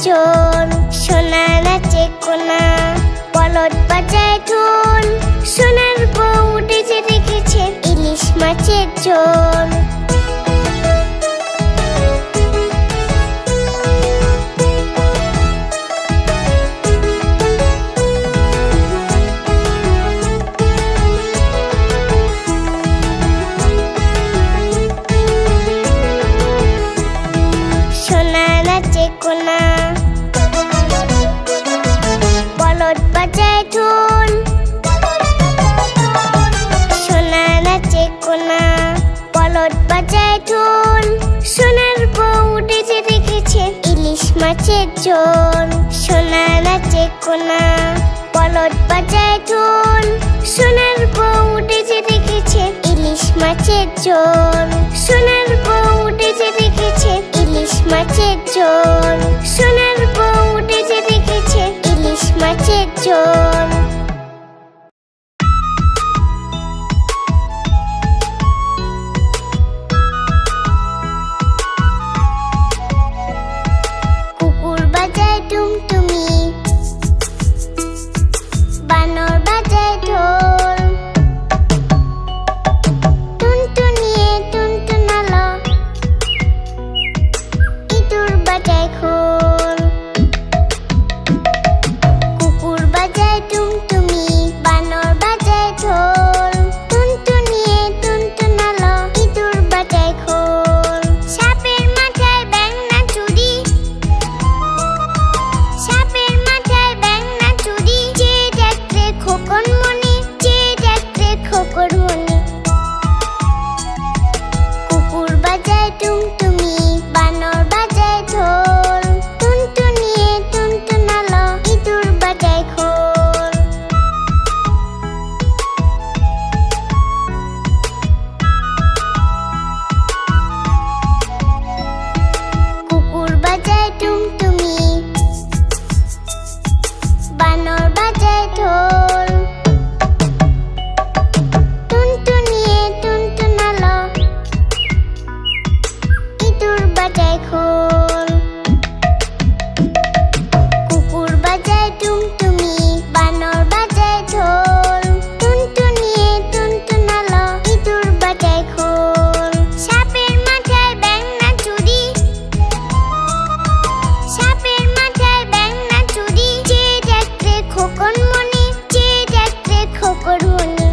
চোর, সোনা নাচে কোনা, বলদ বাজায় ঢোল, সোনার বউ উঠেছে দেখেছে ইলিশ মাছের ঝোল। সোনা নাচে কোনা, বলদ বাজায় ঢোল, সোনা নাচে কোনা, বলদ বাজায় ঢোল, সোনার বউ উঠেছে দেখেছে ইলিশ মাছের ঝোল। সোনা নাচে কোনা, বলদ বাজায় ঢোল, সোনার বউ উঠেছে দেখেছে ইলিশ মাছের ঝোল। সোনার বউ উঠেছে দেখেছে ইলিশ মাছের ঝোল, সোনার বউ উঠেছে দেখেছে ইলিশ মাছের ঝোল। কুকুর বাজায় টুমটুমি, বানর বাজায় ঢোল, টুনটুনিয়ে টুনটুনালো, ইঁদুর বাজায় খোল। কুকুর বাজায় টুমটুমি, বানর বাজায় ঢোল, টুনটুনিয়ে টুনটুনালো, ইঁদুর বাজায় খোল। সাপের মাথায় ব্যাঙ না চুরি, সাপের মাথায় ব্যাঙ না চুরি, যে দেখলে খোকন মনি, যে দেখলে খোকন মনি। কুকুর বাজায় টুমটুমি, বানর বাজায় ঢোল, টুনটুনিয়ে টুনটুনালো, ইঁদুর বাজায় খোল। কুকুর বাজায় টুমটুমি, বানর বাজায় ঢোল, টুনটুনিয়ে টুনটুনালো, ইঁদুর বাজায় খোল। কুকুর বাজায় টুমটুমি, বানর বাজায় ঢোল, টুনটুনিয়ে টুনটুনালো, ইঁদুর বাজায় খোল। সাপের মাথায় ব্যাঙ না চুরি, সাপের মাথায় ব্যাঙ না চুরি, যে দেখলে খোকন মনি, যে দেখলে খোকন মনি।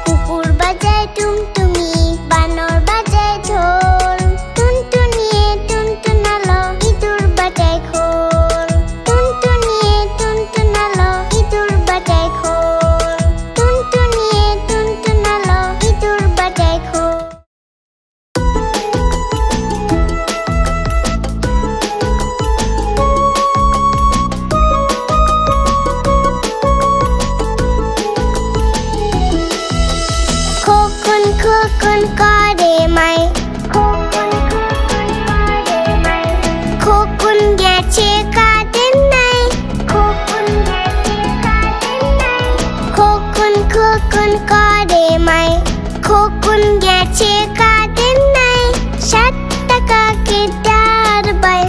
কুকুর বাজায় টুমটুমি, বানর বাজায় ঢোল, টুনটুনিয়ে টুনটুনালো, ইঁদুর বাজায় খোল, টুনটুনিয়ে টুনটুনালো, ইঁদুর বাজায় খোল, টুনটুনিয়ে টুনটুনালো, ইঁদুর বাজায় খোল। খোকন খোকন করে মাই, খোকন খোকন করে মাই, খোকন গেছে কাঁদেন নাই, খোকন গেছে কাঁদেন নাই। খোকন খোকন করে মাই, খোকন গেছে কাঁদেন নাই, 7 টাকাকে ডারবাই,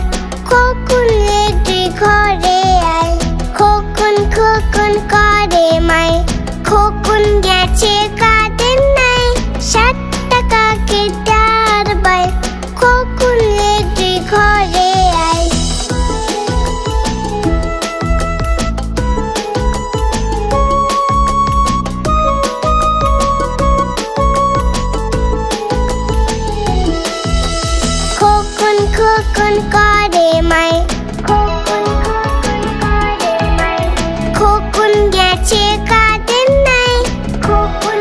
খোকন একটি ঘরে আয়। খোকন খোকন করে মাই, খোকন গেছে কাঁদেন নাই, 7 টাকাকে ডারবাই, খোকন একটি ঘরে আয়। খোকন খোকন করে মাই, খোকন খোকন করে মাই, খোকন গেছে কাঁদেন নাই, খোকন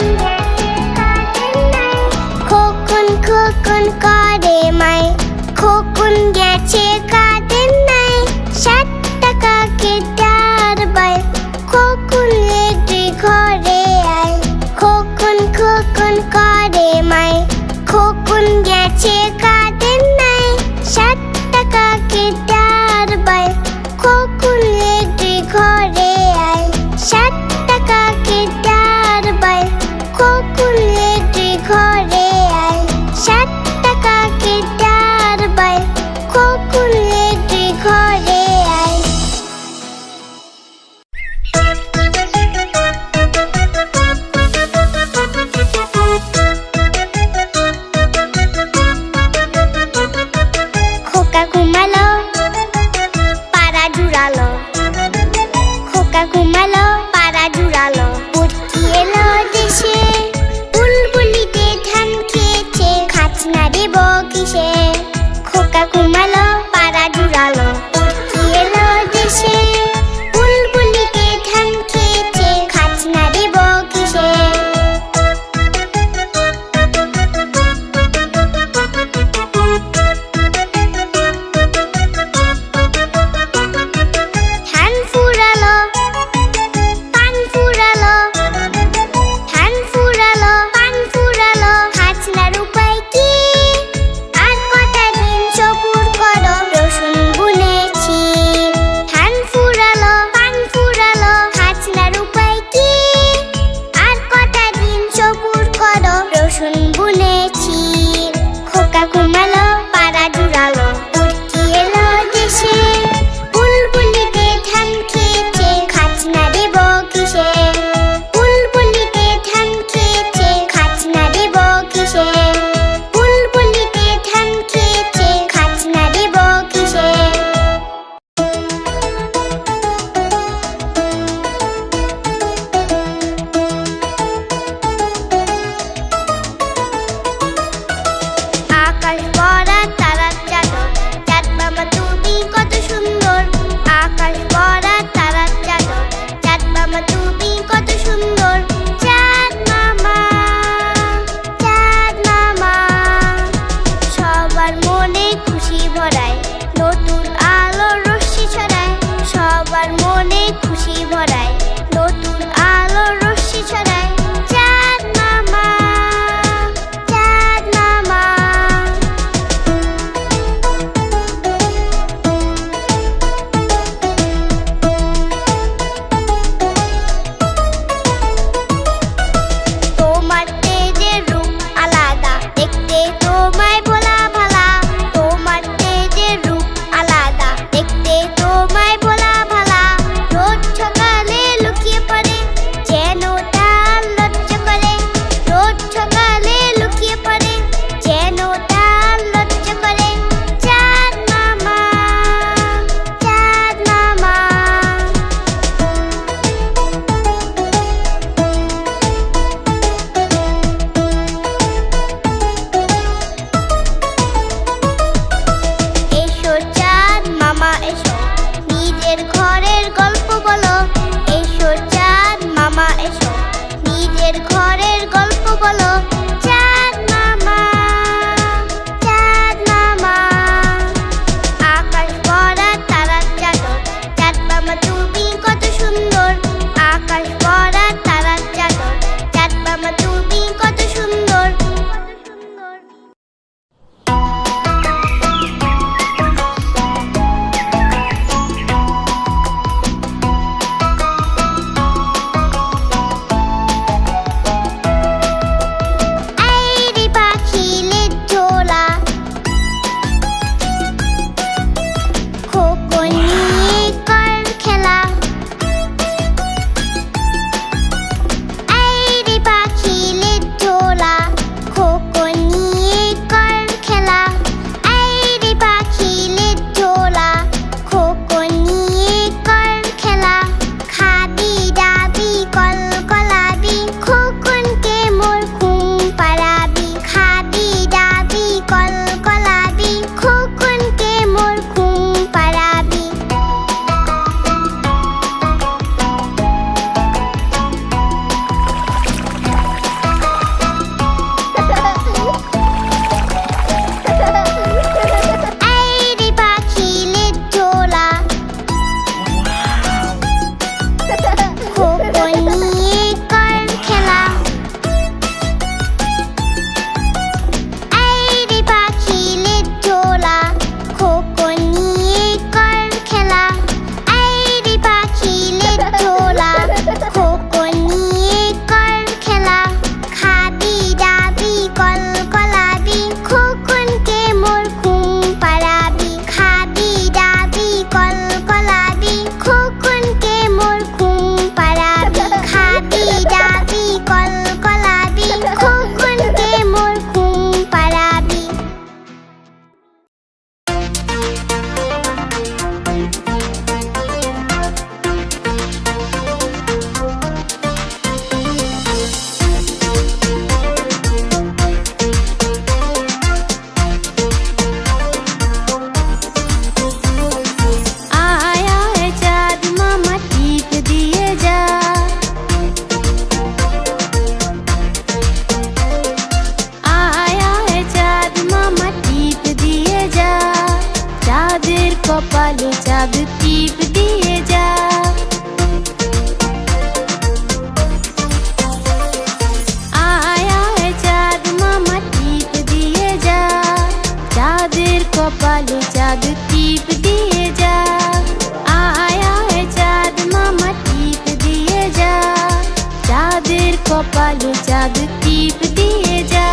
কপালে চাঁদ টিপ দিয়ে যা।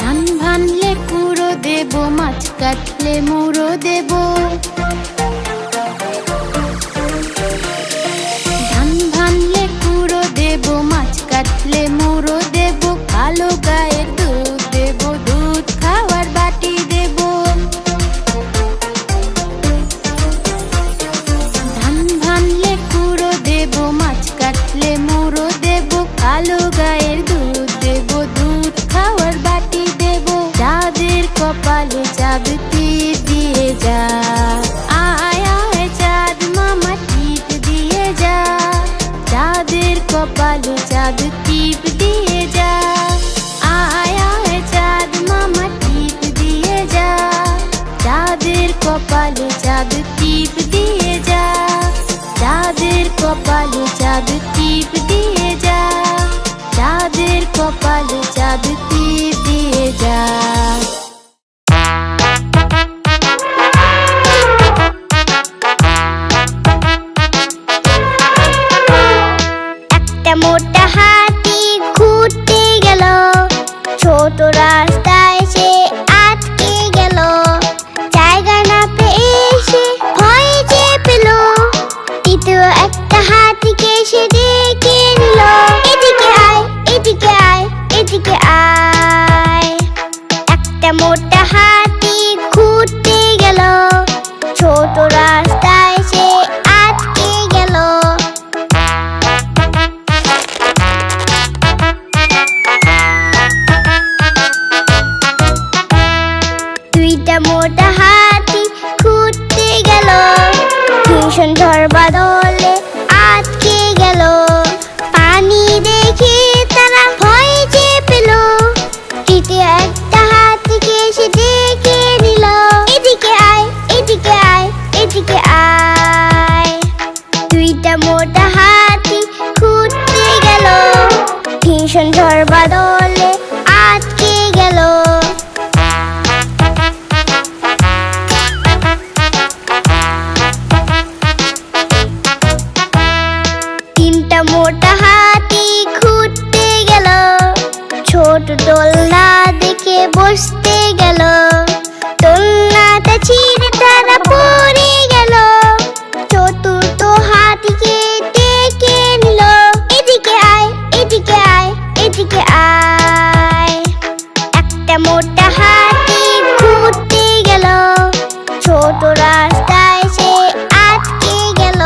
ধান ভানলে কুড়ো দেব, মাছ কাটলে মুড়ো দেব। ধান ভানলে কুড়ো দেব, মাছ কাটলে মুড়ো দেব। কালো গায়ের দুধ দেব, দুধ খাওয়ার বাটি দেব। ধান ভানলে কুড়ো দেব, মাছ কাটলে মুড়ো দেব। কালো গায়ের দুধ দেব, দুধ খাওয়ার বাটি দেব। চাঁদের কপালে চাঁদ টিপ দিয়ে যা। আয় আয় চাঁদ মামা টিপ দিয়ে যা। চাঁদের কপালে চাঁদ টিপ দিয়ে যা। আয় আয় চাঁদ মামা টিপ দিয়ে যা। চাঁদের কপালে চাঁদ টিপ দিয়ে যা। চাঁদের কপালে চাঁদ টিপ দিয়ে যা। চাঁদের কপালে চাঁদ টিপ দিয়ে যা। একটা মোটা হাতি ঘুরতে গেল, ছোট রাস্তায় সে আটকে গেল। জায়গা না পেয়ে সে ভয় যে পেল, তৃতীয় একটা হাতিকে সে ডেকে নিল। এদিকে আয়, এদিকে আয়, এদিকে আয়। একটা মোটা হাতি ঘুরতে গেল, ছোট রাস্তায় সে আটকে গেল। দুইটা মোটা হাতি ঘুরতে গেল, ভীষণ ঝড় বাদলে আটকে গেল। পানি দেখে তারা ভয় যে পেল, তৃতীয় একটা হাতিকে সে ডেকে নিল। এদিকে আয়, এদিকে আয়, এদিকে আয়। দুইটা মোটা হাতি ঘুরতে গেল, ভীষণ ঝড় বাদলে আটকে গেল। তিনটা মোটা হাতি ঘুরতে গেল, ছোট দোলনা দেখে বসতে গেল। দোলনাটা ছিঁড়ে তারা পড়ে গেল। চতুর্থ হাতিকে ডেকে নিল। এদিকে আয়, এদিকে আয়, এদিকে আয়। একটা মোটা হাতি ঘুরতে গেল, ছোট রাস্তায় সে আটকে গেল।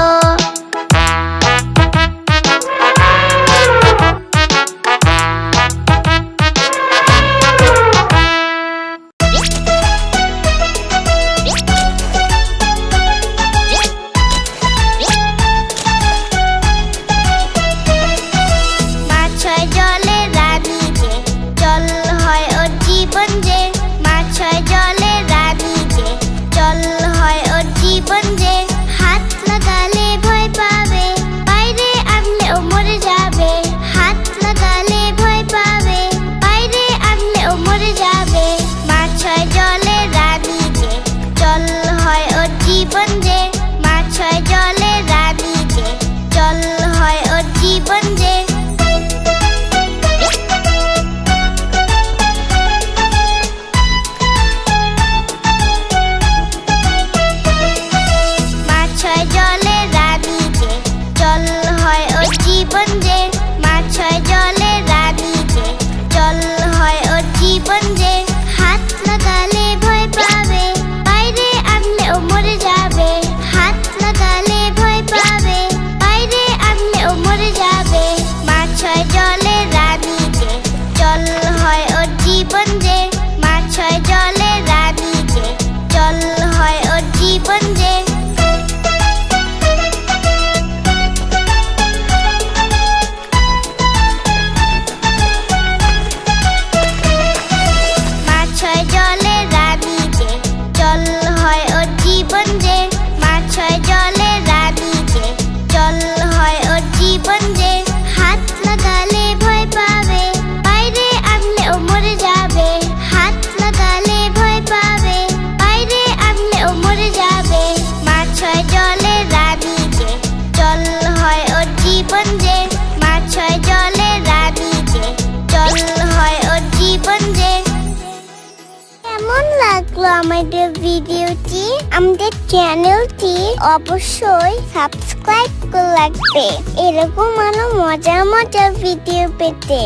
লাগলো আমাদের ভিডিওটি, আমাদের চ্যানেলটি অবশ্যই সাবস্ক্রাইব করে রাখবে এরকম আরো মজার মজার ভিডিও পেতে।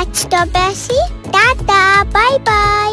আজ তবে আসি, টাটা, বাই বাই।